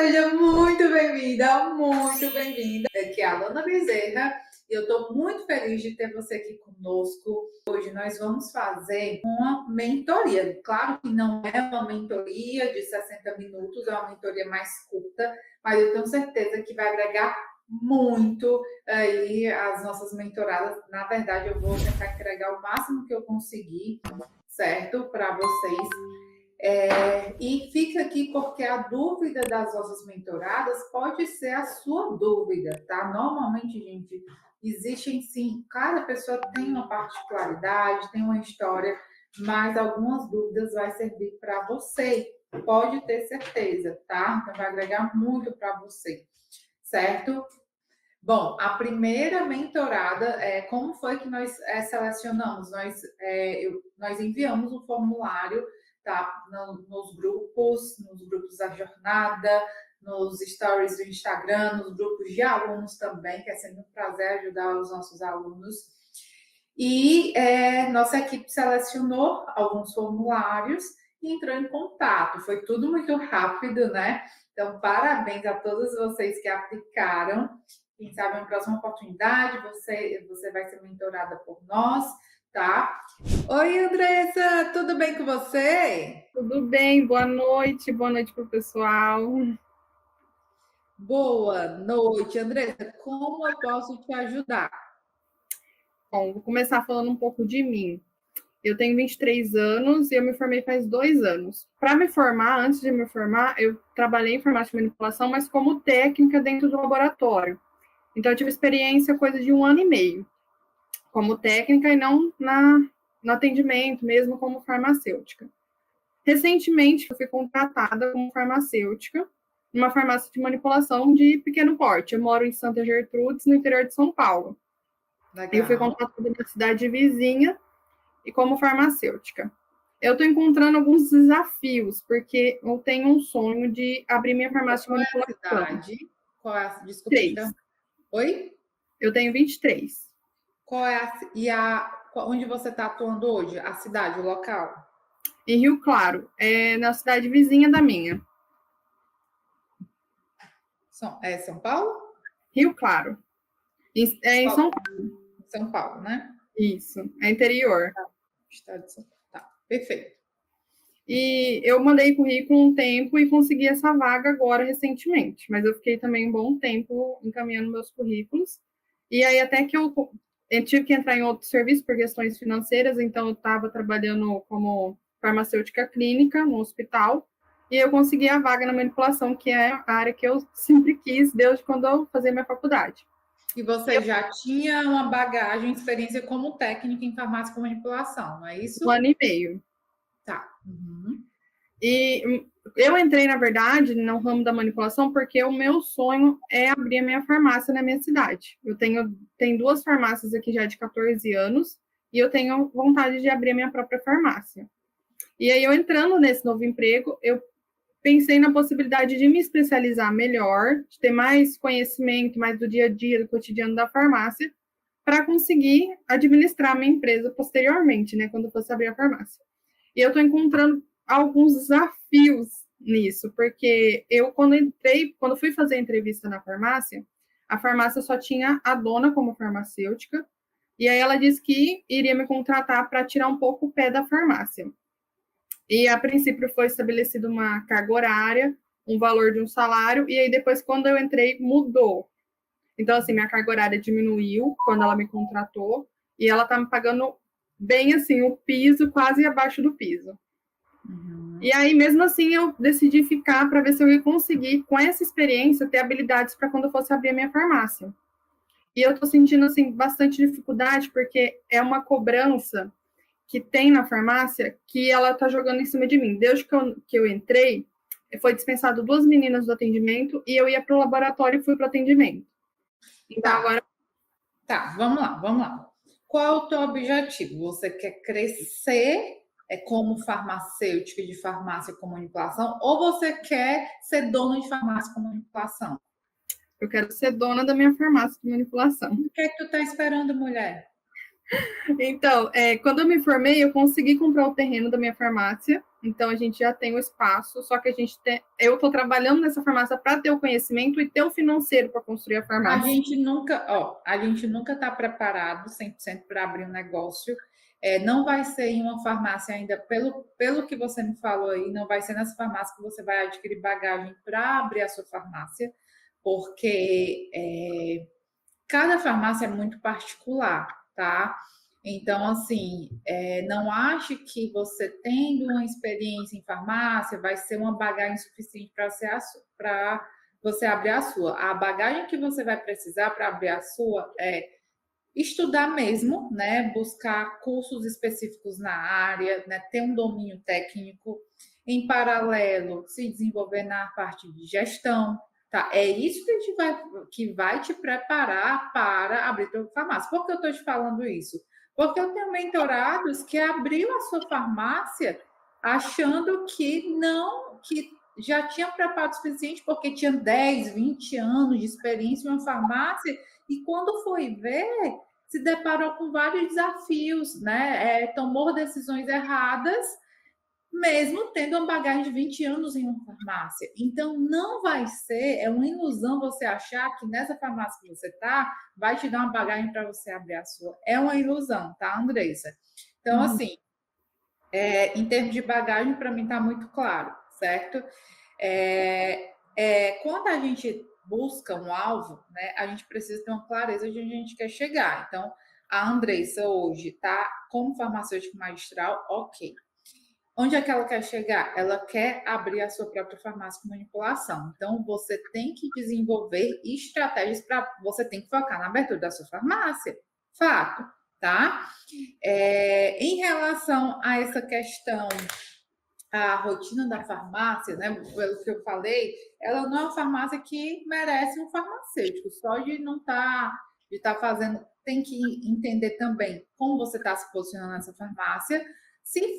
Seja muito bem-vinda, muito bem-vinda. Aqui é a Alana Bezerra e eu estou muito feliz de ter você aqui conosco. Hoje nós vamos fazer uma mentoria. Claro que não é uma mentoria de 60 minutos, é uma mentoria mais curta, mas eu tenho certeza que vai agregar muito aí as nossas mentoradas. Na verdade, eu vou tentar entregar o máximo que eu conseguir, certo? Para vocês. E fica aqui porque a dúvida das nossas mentoradas pode ser a sua dúvida, tá? Normalmente, gente, existem sim, cada pessoa tem uma particularidade, tem uma história, mas algumas dúvidas vai servir para você, pode ter certeza, tá? Então vai agregar muito para você, certo? Bom, a primeira mentorada, como foi que nós selecionamos? Nós enviamos um formulário, tá? Nos grupos da jornada, nos stories do Instagram, nos grupos de alunos também, que é sempre um prazer ajudar os nossos alunos. E nossa equipe selecionou alguns formulários e entrou em contato. Foi tudo muito rápido, né? Então, parabéns a todos vocês que aplicaram. Quem sabe na próxima oportunidade você vai ser mentorada por nós, tá? Oi, Andressa, tudo bem com você? Tudo bem, boa noite para o pessoal. Boa noite, Andressa. Como eu posso te ajudar? Bom, vou começar falando um pouco de mim. Eu tenho 23 anos e eu me formei faz 2 anos. Para me formar, antes de me formar, eu trabalhei em farmácia de manipulação, mas como técnica dentro do laboratório. Então, eu tive experiência coisa de 1 ano e meio, como técnica e não no atendimento, mesmo como farmacêutica. Recentemente, eu fui contratada como farmacêutica numa farmácia de manipulação de pequeno porte. Eu moro em Santa Gertrudes, no interior de São Paulo. Legal. Eu fui contratada na cidade vizinha e como farmacêutica. Eu estou encontrando alguns desafios, porque eu tenho um sonho de abrir minha farmácia de manipulação. Qual é a cidade? Desculpa. 3. Oi? Eu tenho 23. Qual é onde você está atuando hoje? A cidade, o local? Em Rio Claro, na cidade vizinha da minha. São Paulo? Rio Claro. Em São Paulo. São Paulo, né? Isso, é interior. Estado de São Paulo. Tá, perfeito. E eu mandei currículo um tempo e consegui essa vaga agora recentemente, mas eu fiquei também um bom tempo encaminhando meus currículos. E aí até que eu tive que entrar em outro serviço por questões financeiras, então eu estava trabalhando como farmacêutica clínica no hospital, e eu consegui a vaga na manipulação, que é a área que eu sempre quis desde quando eu fazia minha faculdade. E você já tinha uma bagagem, experiência como técnica em farmácia com manipulação, não é isso? 1 ano e meio. Tá. Uhum. E eu entrei, na verdade, no ramo da manipulação porque o meu sonho é abrir a minha farmácia na minha cidade. Eu tenho 2 farmácias aqui já de 14 anos e eu tenho vontade de abrir a minha própria farmácia. E aí, eu entrando nesse novo emprego, eu pensei na possibilidade de me especializar melhor, de ter mais conhecimento, mais do dia a dia, do cotidiano da farmácia, para conseguir administrar a minha empresa posteriormente, né, quando eu fosse abrir a farmácia. E eu estou encontrando alguns desafios nisso, porque eu, quando fui fazer a entrevista na farmácia, a farmácia só tinha a dona como farmacêutica, e aí ela disse que iria me contratar para tirar um pouco o pé da farmácia. E a princípio foi estabelecida uma carga horária, um valor de um salário, e aí depois, quando eu entrei, mudou. Então, assim, minha carga horária diminuiu quando ela me contratou, e ela está me pagando bem assim, o piso, quase abaixo do piso. Uhum. E aí, mesmo assim, eu decidi ficar para ver se eu ia conseguir, com essa experiência, ter habilidades para quando eu fosse abrir a minha farmácia. E eu estou sentindo, assim, bastante dificuldade, porque é uma cobrança que tem na farmácia que ela está jogando em cima de mim. Desde que eu entrei, foi dispensado 2 meninas do atendimento e eu ia para o laboratório e fui para o atendimento. Então, agora... Tá, vamos lá. Qual é o teu objetivo? Você quer crescer como farmacêutica de farmácia com manipulação ou você quer ser dona de farmácia com manipulação? Eu quero ser dona da minha farmácia de manipulação. O que é que tu tá esperando, mulher? Então, quando eu me formei, eu consegui comprar o terreno da minha farmácia, então a gente já tem o espaço, só que eu estou trabalhando nessa farmácia para ter o conhecimento e ter o financeiro para construir a A farmácia. gente nunca, ó, a gente nunca está preparado 100% para abrir um negócio. Não vai ser em uma farmácia ainda, pelo que você me falou aí, não vai ser nessa farmácia que você vai adquirir bagagem para abrir a sua farmácia, porque cada farmácia é muito particular, tá? Então, assim, não ache que você tendo uma experiência em farmácia vai ser uma bagagem suficiente para você abrir a sua. A bagagem que você vai precisar para abrir a sua é estudar mesmo, né? Buscar cursos específicos na área, né? Ter um domínio técnico. Em paralelo, se desenvolver na parte de gestão, tá? É isso que vai te preparar para abrir tua farmácia. Por que eu estou te falando isso? Porque eu tenho mentorados que abriu a sua farmácia achando que já tinha preparo suficiente, porque tinha 10, 20 anos de experiência em uma farmácia, e quando foi ver, se deparou com vários desafios, né? Tomou decisões erradas, mesmo tendo uma bagagem de 20 anos em uma farmácia. Então, não vai ser, é uma ilusão você achar que nessa farmácia que você está, vai te dar uma bagagem para você abrir a sua. É uma ilusão, tá, Andressa? Então, assim, em termos de bagagem, para mim está muito claro, certo? Quando a gente busca um alvo, né, a gente precisa ter uma clareza de onde a gente quer chegar. Então, a Andressa hoje está como farmacêutica magistral, ok. Onde é que ela quer chegar? Ela quer abrir a sua própria farmácia com manipulação. Então, você tem que desenvolver estratégias para. Você tem que focar na abertura da sua farmácia. Fato, tá? Em relação a essa questão, a rotina da farmácia, né? Pelo que eu falei, ela não é uma farmácia que merece um farmacêutico, só de não estar, de estar fazendo, tem que entender também como você está se posicionando nessa farmácia. Se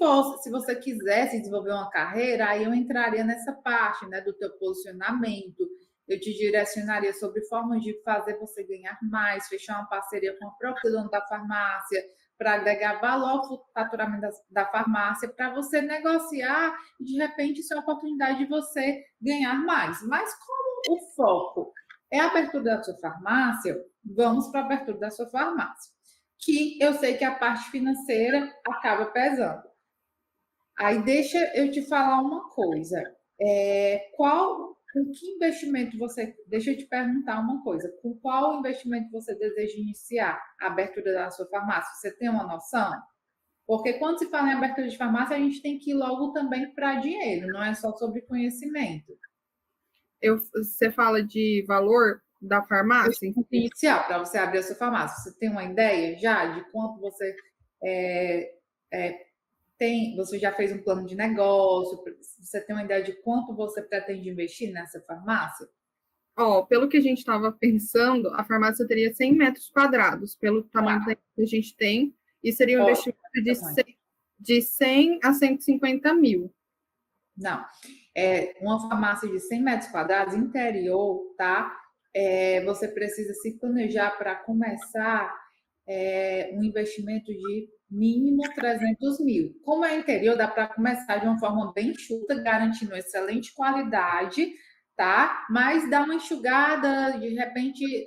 você quisesse desenvolver uma carreira, aí eu entraria nessa parte, né, do teu posicionamento. Eu te direcionaria sobre formas de fazer você ganhar mais, fechar uma parceria com a própria dona da farmácia, para agregar valor ao faturamento da farmácia, para você negociar e, de repente, isso é uma oportunidade de você ganhar mais. Mas como o foco é a abertura da sua farmácia, vamos para a abertura da sua farmácia, que eu sei que a parte financeira acaba pesando. Aí deixa eu te falar uma coisa. Com que investimento você. Deixa eu te perguntar uma coisa. Com qual investimento você deseja iniciar a abertura da sua farmácia? Você tem uma noção? Porque quando se fala em abertura de farmácia, a gente tem que ir logo também para dinheiro, não é só sobre conhecimento. Você fala de valor da farmácia? Inicial, para você abrir a sua farmácia. Você tem uma ideia já de quanto você você já fez um plano de negócio? Você tem uma ideia de quanto você pretende investir nessa farmácia? Pelo que a gente estava pensando, a farmácia teria 100 metros quadrados, pelo tamanho que a gente tem, e seria um investimento de 100 a 150 mil. Não. Uma farmácia de 100 metros quadrados, interior, tá? Você precisa se planejar para começar um investimento de mínimo 300 mil. Como é interior, dá para começar de uma forma bem enxuta, garantindo excelente qualidade, tá? Mas dá uma enxugada, de repente,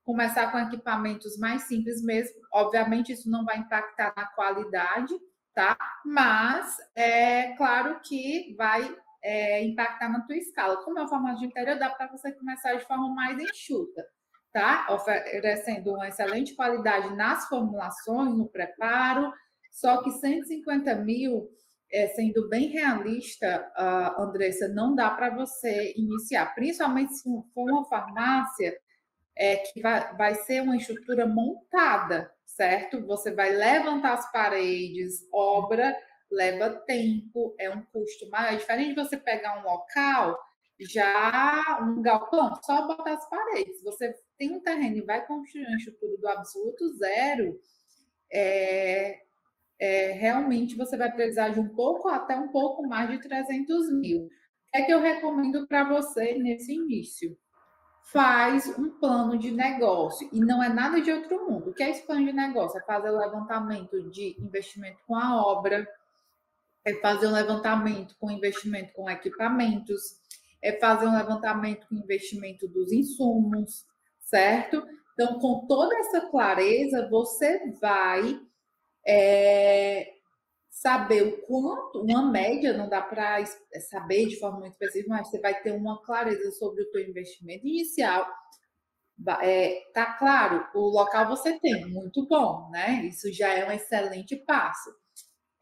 começar com equipamentos mais simples mesmo. Obviamente, isso não vai impactar na qualidade, tá? Mas é claro que vai impactar na tua escala. Como é uma forma de interior, dá para você começar de forma mais enxuta, tá? Oferecendo uma excelente qualidade nas formulações, no preparo, só que 150 mil, sendo bem realista, Andressa, não dá para você iniciar, principalmente se for uma farmácia que vai ser uma estrutura montada, certo? Você vai levantar as paredes, obra leva tempo, é um custo maior. É diferente de você pegar um local, já um galpão, só botar as paredes. Você tem um terreno e vai construir uma estrutura do absoluto zero, realmente você vai precisar de até um pouco mais de 300 mil. O que é que eu recomendo para você nesse início? Faz um plano de negócio, e não é nada de outro mundo. O que é esse plano de negócio? É fazer o levantamento de investimento com a obra, é fazer um levantamento com investimento com equipamentos, é fazer um levantamento com investimento dos insumos, certo? Então, com toda essa clareza, você vai saber o quanto, uma média, não dá para saber de forma muito específica, mas você vai ter uma clareza sobre o teu investimento inicial. Tá claro, o local você tem, muito bom, né? Isso já é um excelente passo.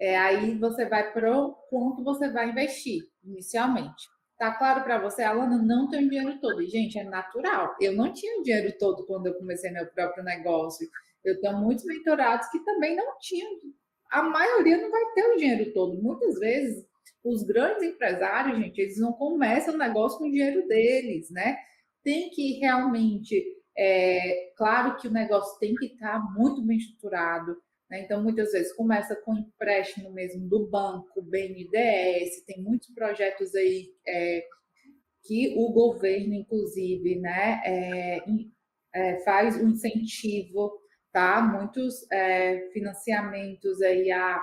Aí você vai para o quanto você vai investir inicialmente. Tá claro para você, Alana? Não tem o dinheiro todo. E, gente, é natural. Eu não tinha o dinheiro todo quando eu comecei meu próprio negócio. Eu tenho muitos mentorados que também não tinham. A maioria não vai ter o dinheiro todo. Muitas vezes, os grandes empresários, gente, eles não começam o negócio com o dinheiro deles, né? Tem que realmente. Claro que o negócio tem que estar muito bem estruturado, né? Então, muitas vezes começa com empréstimo mesmo do banco, BNDES, tem muitos projetos aí que o governo, inclusive, né, faz um incentivo, tá? Muitos financiamentos aí a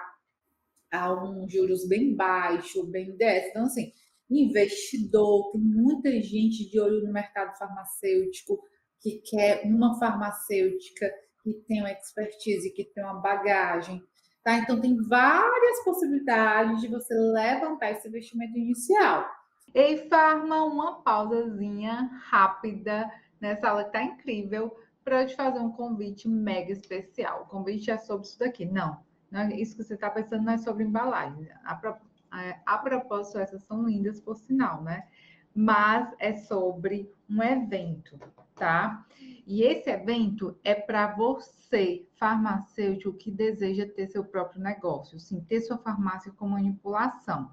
um juros bem baixo, BNDES. Então, assim, investidor, tem muita gente de olho no mercado farmacêutico que quer uma farmacêutica que tem uma expertise, que tem uma bagagem, tá? Então, tem várias possibilidades de você levantar esse investimento inicial. Ei, Farma, uma pausazinha rápida nessa aula que tá incrível para eu te fazer um convite mega especial. O convite é sobre isso daqui. Não é isso que você está pensando, não é sobre embalagem. A propósito, essas são lindas, por sinal, né? Mas é sobre um evento, tá? E esse evento é para você, farmacêutico, que deseja ter seu próprio negócio, sim, ter sua farmácia com manipulação.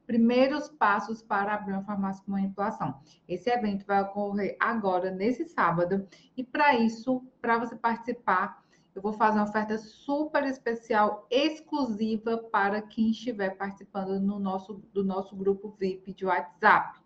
Primeiros passos para abrir uma farmácia com manipulação. Esse evento vai ocorrer agora, nesse sábado, e para isso, para você participar, eu vou fazer uma oferta super especial, exclusiva para quem estiver participando do nosso grupo VIP de WhatsApp,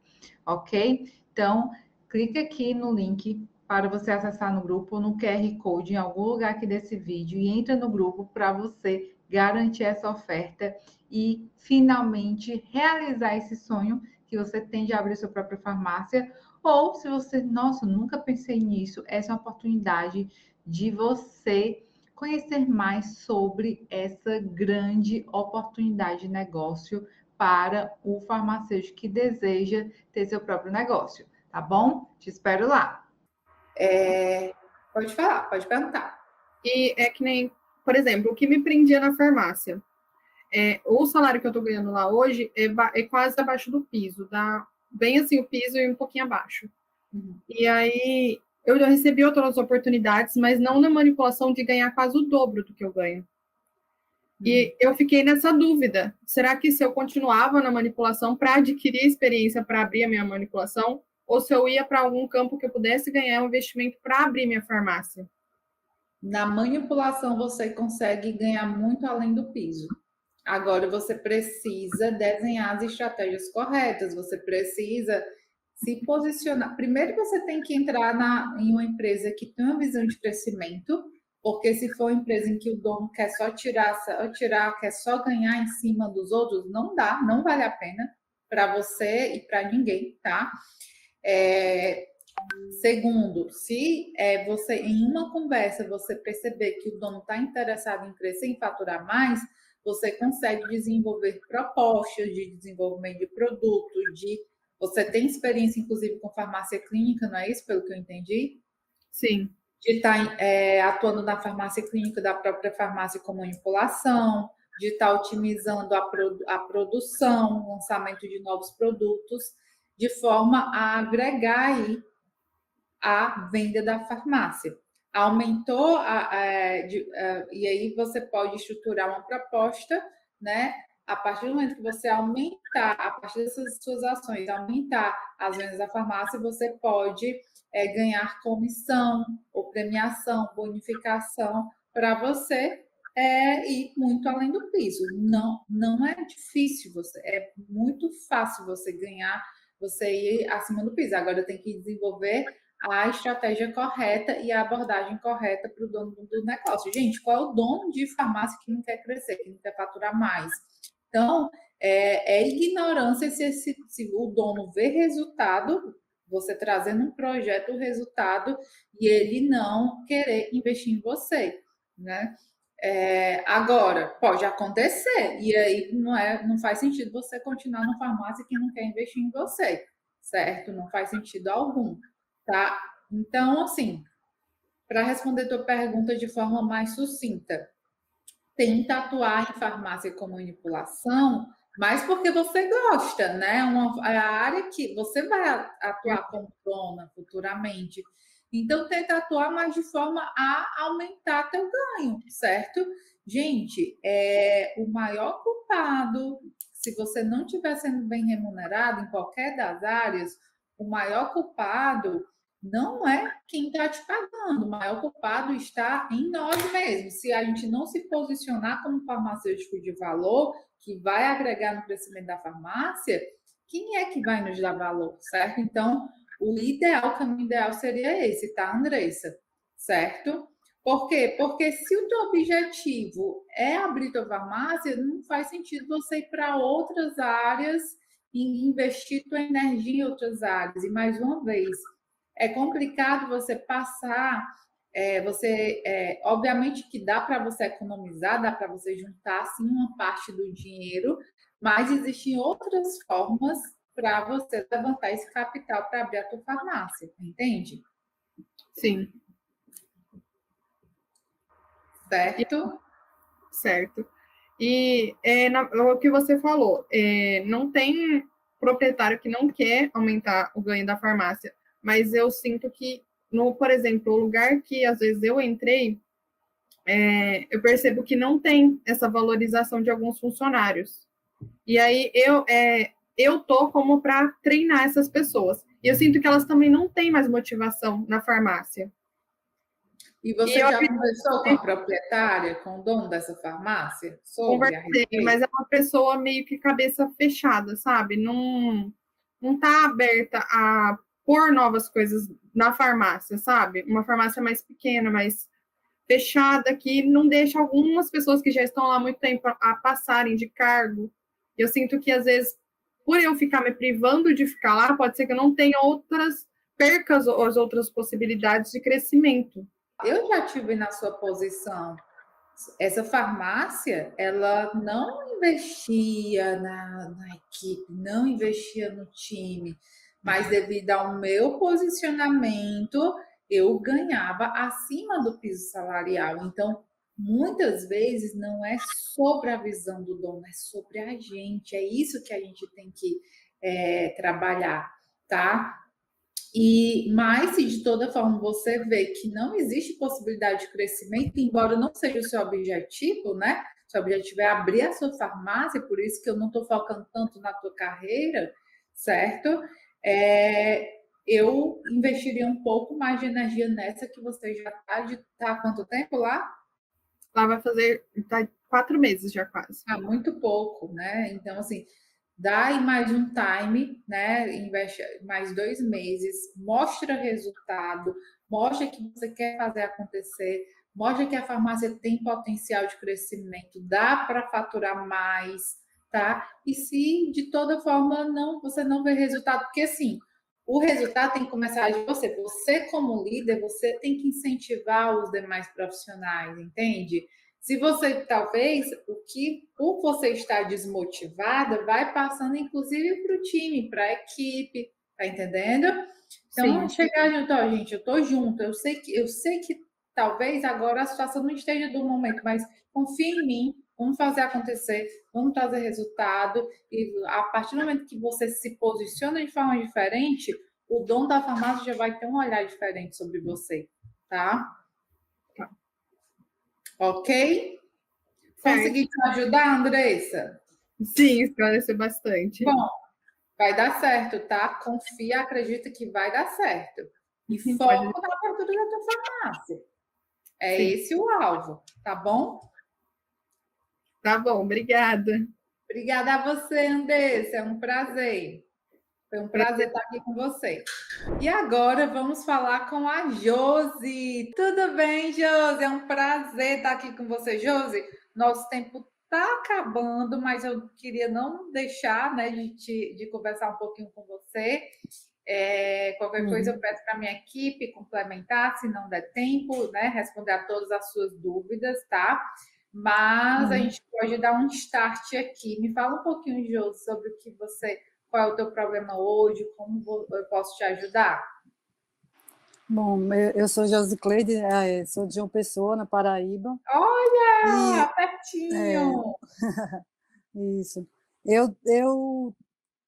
ok? Então, clique aqui no link para você acessar no grupo, no QR Code, em algum lugar aqui desse vídeo, e entra no grupo para você garantir essa oferta e finalmente realizar esse sonho que você tem de abrir sua própria farmácia. Ou se você, nossa, nunca pensei nisso, essa é uma oportunidade de você conhecer mais sobre essa grande oportunidade de negócio para o farmacêutico que deseja ter seu próprio negócio, tá bom? Te espero lá. Pode falar, pode perguntar. E é que nem, por exemplo, o que me prendia na farmácia. O salário que eu estou ganhando lá hoje é quase abaixo do piso, dá bem assim o piso e um pouquinho abaixo. E aí eu já recebi outras oportunidades, mas não na manipulação de ganhar quase o dobro do que eu ganho. E eu fiquei nessa dúvida. Será que se eu continuava na manipulação para adquirir experiência para abrir a minha manipulação, ou se eu ia para algum campo que eu pudesse ganhar um investimento para abrir minha farmácia? Na manipulação, você consegue ganhar muito além do piso. Agora, você precisa desenhar as estratégias corretas, você precisa se posicionar. Primeiro, você tem que entrar em uma empresa que tem uma visão de crescimento, porque se for uma empresa em que o dono quer só tirar, quer só ganhar em cima dos outros, não dá, não vale a pena para você e para ninguém, tá? Segundo, se você em uma conversa você perceber que o dono está interessado em crescer, em faturar mais, você consegue desenvolver propostas de desenvolvimento de produto, você tem experiência, inclusive, com farmácia clínica, não é isso, pelo que eu entendi? Sim. De estar atuando na farmácia clínica da própria farmácia com manipulação, de estar otimizando a produção, o lançamento de novos produtos, de forma a agregar aí a venda da farmácia. Aumentou, e aí você pode estruturar uma proposta, né? A partir do momento que você aumentar, a partir dessas suas ações, aumentar as vendas da farmácia, você pode ganhar comissão ou premiação, bonificação para você ir muito além do piso. Não é difícil, é muito fácil você ganhar, você ir acima do piso. Agora tem que desenvolver a estratégia correta e a abordagem correta para o dono do negócio. Gente, qual é o dono de farmácia que não quer crescer, que não quer faturar mais? Então, é ignorância se o dono vê resultado, você trazendo um projeto, o resultado, e ele não querer investir em você, né? Agora, pode acontecer, e aí não faz sentido você continuar numa farmácia que não quer investir em você, certo? Não faz sentido algum, tá? Então, assim, para responder tua pergunta de forma mais sucinta, tenta atuar em farmácia com manipulação, mas porque você gosta, né? É a área que você vai atuar como dona futuramente. Então, tenta atuar mais de forma a aumentar teu ganho, certo? Gente, o maior culpado, se você não estiver sendo bem remunerado em qualquer das áreas, o maior culpado não é quem está te pagando, o maior culpado está em nós mesmos. Se a gente não se posicionar como farmacêutico de valor, que vai agregar no crescimento da farmácia, quem é que vai nos dar valor, certo? Então, o caminho ideal seria esse, tá, Andressa? Certo? Por quê? Porque se o teu objetivo é abrir tua farmácia, não faz sentido você ir para outras áreas e investir tua energia em outras áreas. E mais uma vez, é complicado você passar. Obviamente que dá para você economizar, dá para você juntar assim uma parte do dinheiro, mas existem outras formas para você levantar esse capital para abrir a tua farmácia, entende? Sim. Certo? Certo. E o que você falou, não tem proprietário que não quer aumentar o ganho da farmácia, mas eu sinto que, por exemplo, o lugar que às vezes eu entrei, eu percebo que não tem essa valorização de alguns funcionários. E aí eu tô como para treinar essas pessoas. E eu sinto que elas também não têm mais motivação na farmácia. E você já conversou com a proprietária, com o dono dessa farmácia? Conversei, mas é uma pessoa meio que cabeça fechada, sabe? Não tá aberta a pôr novas coisas na farmácia, sabe? Uma farmácia mais pequena, mais fechada, que não deixa algumas pessoas que já estão lá há muito tempo a passarem de cargo. Eu sinto que, às vezes, por eu ficar me privando de ficar lá, pode ser que eu não tenha perca as outras possibilidades de crescimento. Eu já tive na sua posição. Essa farmácia, ela não investia na equipe, não investia no time, mas devido ao meu posicionamento, eu ganhava acima do piso salarial. Então, muitas vezes não é sobre a visão do dono, é sobre a gente. É isso que a gente tem que trabalhar, tá? Mas se de toda forma você vê que não existe possibilidade de crescimento, embora não seja o seu objetivo, né? Seu objetivo é abrir a sua farmácia, por isso que eu não estou focando tanto na tua carreira, certo? Eu investiria um pouco mais de energia nessa que você já está há quanto tempo lá? Lá vai fazer 4 meses já quase. Muito pouco, né? Então, assim, dá aí mais um time, né? Investe mais 2 meses, mostra resultado, mostra que você quer fazer acontecer, mostra que a farmácia tem potencial de crescimento, dá para faturar mais, tá? E se de toda forma você não vê resultado, porque assim, o resultado tem que começar de você. Você, como líder, você tem que incentivar os demais profissionais, entende? Se você, talvez, por você estar desmotivada, vai passando, inclusive, para o time, para a equipe, tá entendendo? Então, chegar junto, gente, eu tô junto, eu sei que talvez agora a situação não esteja do momento, mas confia em mim, vamos fazer acontecer, vamos trazer resultado, e a partir do momento que você se posiciona de forma diferente, o dono da farmácia já vai ter um olhar diferente sobre você, tá? Ok? Consegui te ajudar, Andressa? Sim, esclareceu bastante. Bom, vai dar certo, tá? Confia, acredita que vai dar certo. E foco na abertura da tua farmácia. É esse o alvo, tá bom? Tá bom, obrigada. Obrigada a você, Andressa. É um prazer. Foi um prazer estar aqui com você. E agora vamos falar com a Josi. Tudo bem, Josi? É um prazer estar aqui com você, Josi. Nosso tempo está acabando, mas eu queria não deixar, né, de conversar um pouquinho com você. Qualquer coisa eu Uhum. peço para a minha equipe complementar, se não der tempo, né, responder a todas as suas dúvidas, tá? Mas a Uhum. gente pode dar um start aqui. Me fala um pouquinho, Josi, sobre qual é o teu problema hoje, eu posso te ajudar? Bom, eu sou Josicleide, sou de João Pessoa, na Paraíba, Olha, e é, pertinho! isso. Eu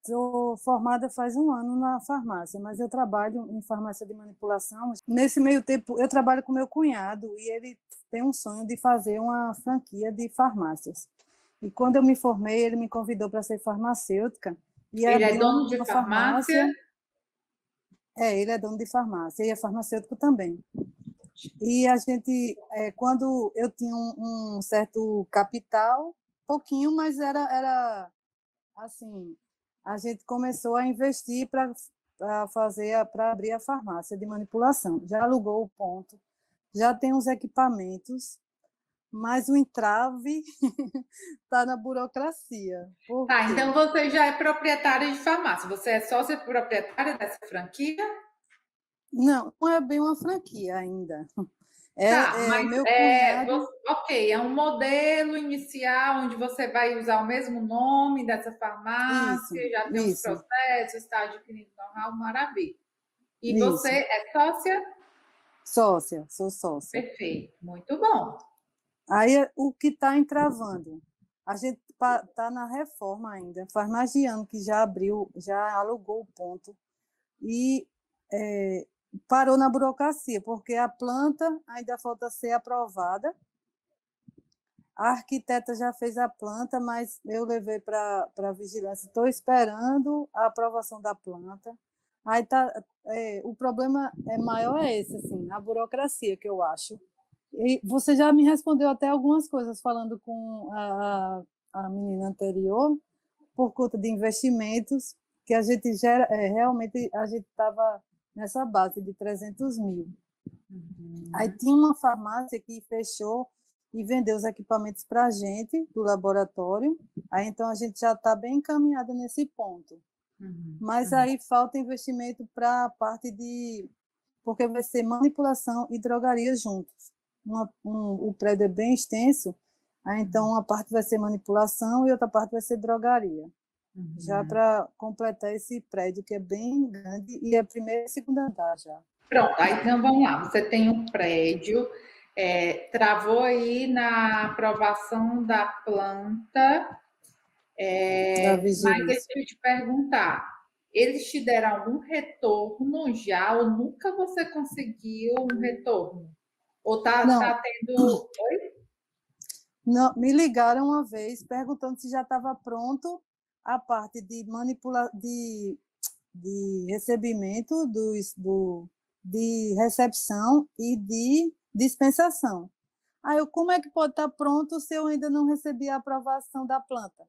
sou formada faz um ano na farmácia, mas eu trabalho em farmácia de manipulação. Nesse meio tempo, eu trabalho com meu cunhado e ele tem um sonho de fazer uma franquia de farmácias. E quando eu me formei, ele me convidou para ser farmacêutica e Ele é abrir dono de uma farmácia? farmácia. Ele é dono de farmácia e é farmacêutico também. E a gente, quando eu tinha um certo capital, pouquinho, mas era assim, a gente começou a investir para abrir a farmácia de manipulação. Já alugou o ponto, já tem os equipamentos, mas o entrave está na burocracia. Por Tá, quê? então você já é proprietária de farmácia. Você é sócia proprietária dessa franquia? Não é bem uma franquia ainda. Tá, mas Meu cunhado. ok, é um modelo inicial onde você vai usar o mesmo nome dessa Isso, farmácia, já tem os isso, processos, está adquirindo know-how, maravilha. E você isso. é sócia? Sócia, sou sócia. Perfeito, muito bom. Aí o que está entravando? A gente está na reforma ainda, faz mais de ano que já abriu, já alugou o ponto e parou na burocracia, porque a planta ainda falta ser aprovada. A arquiteta já fez a planta, mas eu levei para a vigilância. Estou esperando a aprovação da planta. Aí o problema maior é esse, assim, a burocracia, que eu acho. E você já me respondeu até algumas coisas falando com a menina anterior, por conta de investimentos, que a gente gera, realmente a gente estava nessa base de 300 mil. Aí tinha uma farmácia que fechou e vendeu os equipamentos para a gente, do laboratório. Aí então a gente já está bem encaminhada nesse ponto. Mas aí falta investimento para a parte de... Porque vai ser manipulação e drogaria juntos. O prédio é bem extenso, aí então uma parte vai ser manipulação e outra parte vai ser drogaria. Já para completar esse prédio, que é bem grande, e é primeiro e segundo andar já. Pronto, aí então vamos lá. Você tem um prédio, travou aí na aprovação da planta, Da mas deixa vigilância. eu te perguntar, eles te deram algum retorno já ou nunca você conseguiu um retorno? Ou Não, tá tendo... Oi? não, me ligaram uma vez perguntando se já estava pronto a parte de de recebimento de recepção e de dispensação. Aí como é que pode estar pronto se eu ainda não recebi a aprovação da planta?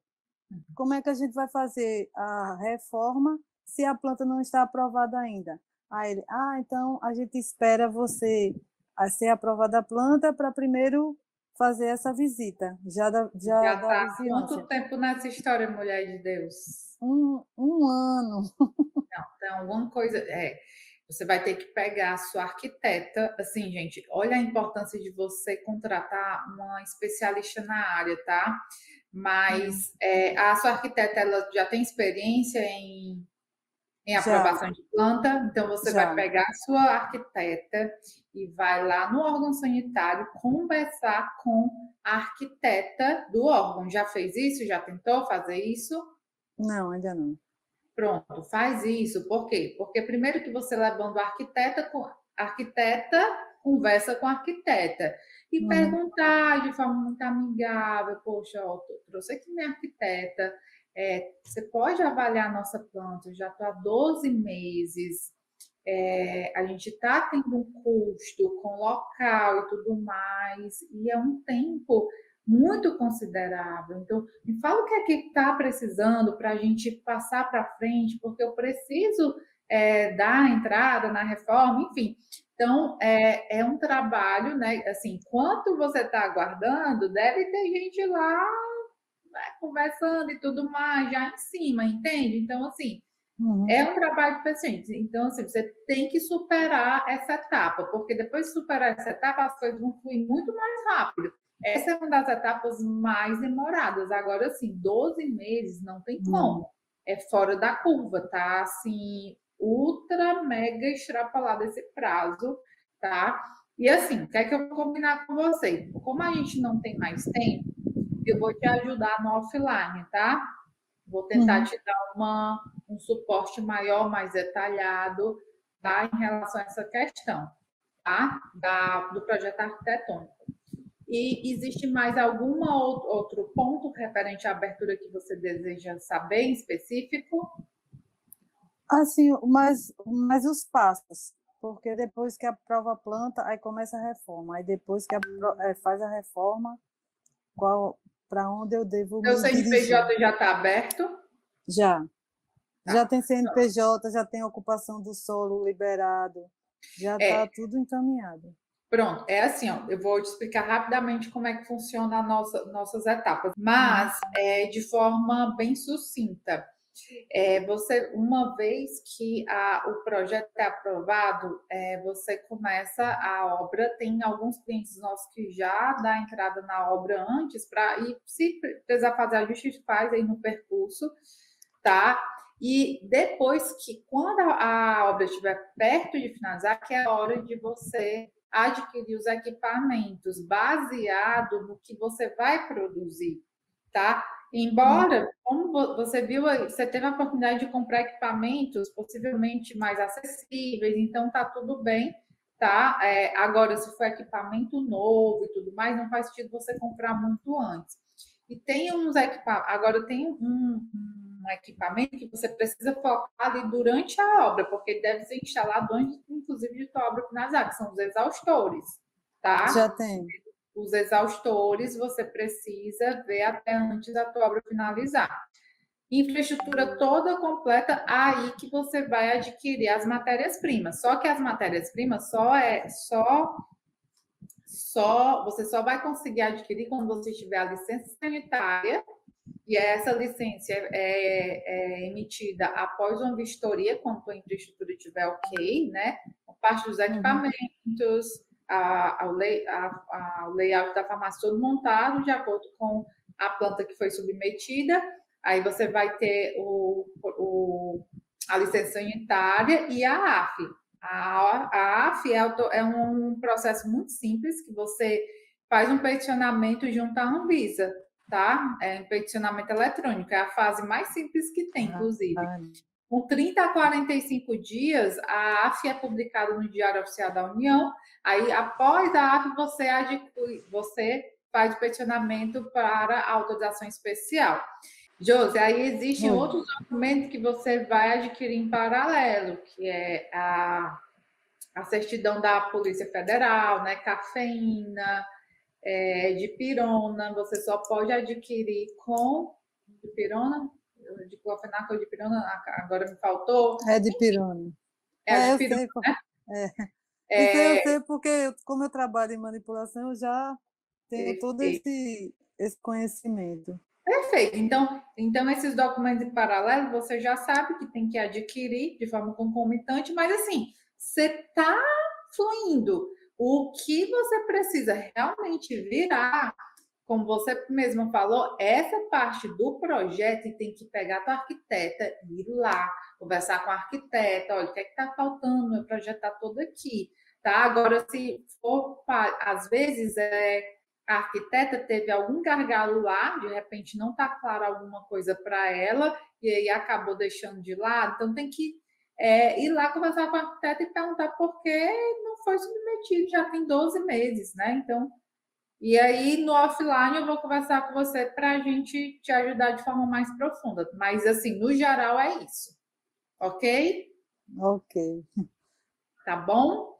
Como é que a gente vai fazer a reforma se a planta não está aprovada ainda? Aí ele, então a gente espera você a ser aprovada a planta para primeiro fazer essa visita, já Já da está há quanto vigilância. tempo nessa história, mulher de Deus? Um ano. Não, então, alguma coisa. Você vai ter que pegar a sua arquiteta. Assim, gente, olha a importância de você contratar uma especialista na área, tá? Mas a sua arquiteta ela já tem experiência em Já, aprovação de planta, então você vai já. pegar a sua arquiteta e vai lá no órgão sanitário conversar com a arquiteta do órgão. Já fez isso? Já tentou fazer isso? Não, ainda não. Pronto, faz isso. Por quê? Porque primeiro que você levando a arquiteta conversa com a arquiteta e Uhum. perguntar de forma muito amigável, poxa, ó, trouxe aqui minha arquiteta, você pode avaliar a nossa planta, eu já estou há 12 meses, a gente está tendo um custo com local e tudo mais, e é um tempo muito considerável. Então, me fala o que é que está precisando para a gente passar para frente, porque eu preciso dar entrada na reforma, enfim. Então, é um trabalho, né? Assim, enquanto você está aguardando, deve ter gente lá né, conversando e tudo mais, já em cima, entende? Então, assim, Uhum. é um trabalho de paciente. Então, assim, você tem que superar essa etapa, porque depois de superar essa etapa, as coisas vão fluir muito mais rápido. Essa é uma das etapas mais demoradas. Agora, assim, 12 meses não tem Não. como. É fora da curva, tá? Assim, ultra mega extrapolado esse prazo, tá? E assim, o que é que eu vou combinar com você? Como a gente não tem mais tempo, eu vou te ajudar no offline, tá? Vou tentar Uhum. te dar um suporte maior, mais detalhado, tá? Em relação a essa questão, tá? Do projeto arquitetônico. E existe mais algum outro ponto referente à abertura que você deseja saber em específico? Assim, mas os passos, porque depois que aprova a planta, aí começa a reforma. Aí depois que faz a reforma, para onde eu devo Seu me dirigir? CNPJ já está aberto? Já. Já Tá. tem CNPJ, já tem ocupação do solo liberado, já está É, tudo encaminhado. pronto, é assim, ó, eu vou te explicar rapidamente como é que funciona nossas etapas, Uhum. mas de forma bem sucinta. Você, uma vez que o projeto é aprovado, você começa a obra. Tem alguns clientes nossos que já dá entrada na obra antes, e se precisar fazer ajuste, faz aí no percurso, tá? E depois quando a obra estiver perto de finalizar, que é a hora de você adquirir os equipamentos baseado no que você vai produzir, tá? Embora, como você viu, você teve a oportunidade de comprar equipamentos possivelmente mais acessíveis, então tá tudo bem, tá? Agora, se for equipamento novo e tudo mais, não faz sentido você comprar muito antes. E tem uns equipamentos, agora tem um equipamento que você precisa focar ali durante a obra, porque ele deve ser instalado antes, inclusive, de tua obra finalizar, que são os exaustores, Já tá? tem. Os exaustores você precisa ver até antes da tua obra finalizar. Infraestrutura toda completa, aí que você vai adquirir as matérias-primas. Só que as matérias-primas você só vai conseguir adquirir quando você tiver a licença sanitária, e essa licença é emitida após uma vistoria, quando a infraestrutura estiver ok, né? A parte dos Uhum. equipamentos, o layout da farmácia todo montado, de acordo com a planta que foi submetida. Aí você vai ter a licença sanitária e a AF. A AF é um processo muito simples, que você faz um peticionamento junto à Anvisa, tá? É um peticionamento eletrônico, é a fase mais simples que tem, inclusive. Com 30 a 45 dias, a AF é publicada no Diário Oficial da União. Aí, após a AF, você faz o peticionamento para a autorização especial. Josi, aí existem Oi. outros documentos que você vai adquirir em paralelo, que é a certidão da Polícia Federal, né? Cafeína, dipirona, você só pode adquirir com dipirona, de clofenaco ou dipirona, agora me faltou. É de pirona. É a Eu dipirona, sei. É. Isso aí eu é, sei porque, como eu trabalho em manipulação, eu já tenho todo perfeito. esse conhecimento. Perfeito. Então, esses documentos em paralelo, você já sabe que tem que adquirir de forma concomitante, mas assim, você está fluindo. O que você precisa realmente virar, como você mesmo falou, essa parte do projeto, e tem que pegar a tua arquiteta, ir lá, conversar com a arquiteta, olha, o que é que está faltando, meu projeto está todo aqui, tá? Agora, se for, às vezes, a arquiteta teve algum gargalo lá, de repente não está claro alguma coisa para ela, e aí acabou deixando de lado, então tem que ir lá conversar com a arquiteta e perguntar por que não foi submetido, já tem 12 meses, né? Então, e aí no offline eu vou conversar com você para a gente te ajudar de forma mais profunda. Mas assim, no geral é isso, ok? Ok. Tá bom?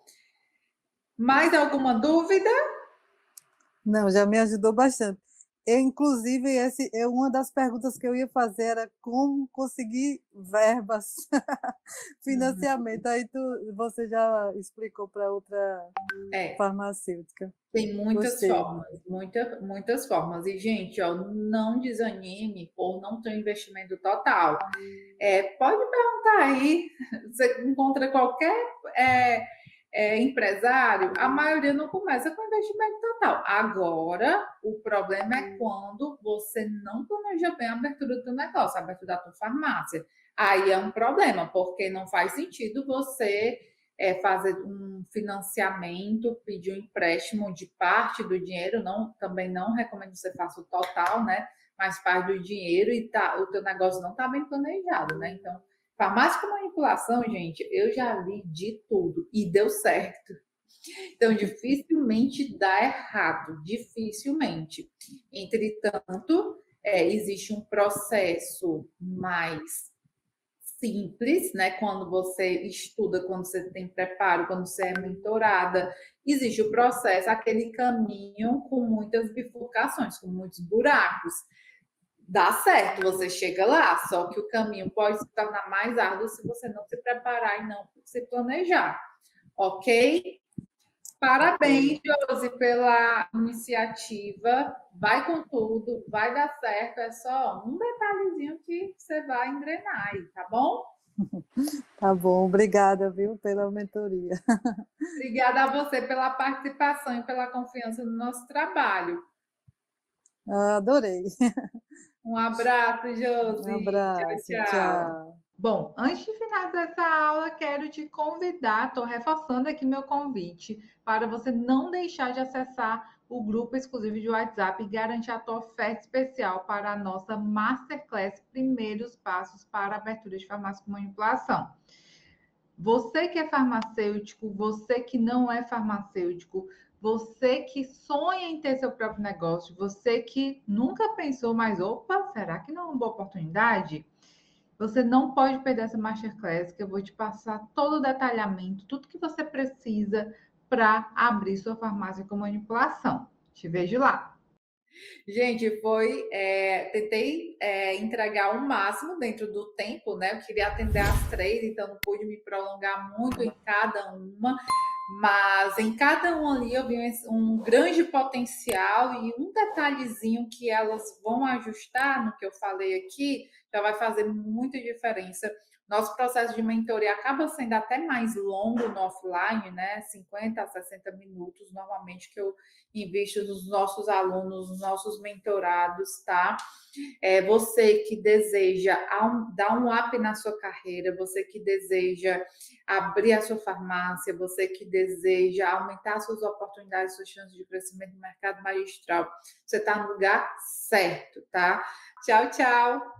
Mais alguma dúvida? Não, já me ajudou bastante. Inclusive, esse é uma das perguntas que eu ia fazer, era como conseguir verbas, financiamento. Aí você já explicou para outra É, farmacêutica. tem muitas Gostei. formas, muitas formas. E, gente, ó, não desanime por não ter um investimento total. Pode perguntar aí, você encontra qualquer é, empresário, a maioria não começa com investimento total. Agora, o problema é quando você não planeja bem a abertura do teu negócio, a abertura da tua farmácia. Aí é um problema, porque não faz sentido você fazer um financiamento, pedir um empréstimo de parte do dinheiro, também não recomendo que você faça o total, né? Mas parte do dinheiro e o teu negócio não está bem planejado, né? Então, farmácia com manipulação, gente, eu já vi de tudo e deu certo. Então, dificilmente dá errado, dificilmente. Entretanto, existe um processo mais simples, né? Quando você estuda, quando você tem preparo, quando você é mentorada, existe o processo, aquele caminho com muitas bifurcações, com muitos buracos. Dá certo, você chega lá, só que o caminho pode se tornar mais árduo se você não se preparar e não se planejar, ok? Parabéns, Josi, pela iniciativa. Vai com tudo, vai dar certo. É só um detalhezinho que você vai engrenar aí, tá bom? Tá bom, obrigada, viu, pela mentoria. Obrigada a você pela participação e pela confiança no nosso trabalho. Adorei. Um abraço, Um Josi. abraço, Tchau, tchau. tchau. Bom, antes de finalizar essa aula, quero te convidar, estou reforçando aqui meu convite, para você não deixar de acessar o grupo exclusivo de WhatsApp e garantir a tua oferta especial para a nossa Masterclass Primeiros Passos para a Abertura de Farmácia com Manipulação. Você que é farmacêutico, você que não é farmacêutico, você que sonha em ter seu próprio negócio, você que nunca pensou, mas opa, será que não é uma boa oportunidade? Você não pode perder essa Masterclass, que eu vou te passar todo o detalhamento, tudo que você precisa para abrir sua farmácia com manipulação. Te vejo lá. Gente, tentei entregar o máximo dentro do tempo, né? Eu queria atender às 3, então não pude me prolongar muito em cada uma, mas em cada uma ali eu vi um grande potencial e um detalhezinho que elas vão ajustar no que eu falei aqui, já vai fazer muita diferença. Nosso processo de mentoria acaba sendo até mais longo no offline, né? 50 a 60 minutos, normalmente, que eu invisto nos nossos alunos, nos nossos mentorados, tá? Você que deseja dar um up na sua carreira, você que deseja abrir a sua farmácia, você que deseja aumentar suas oportunidades, suas chances de crescimento no mercado magistral, você está no lugar certo, tá? Tchau, tchau!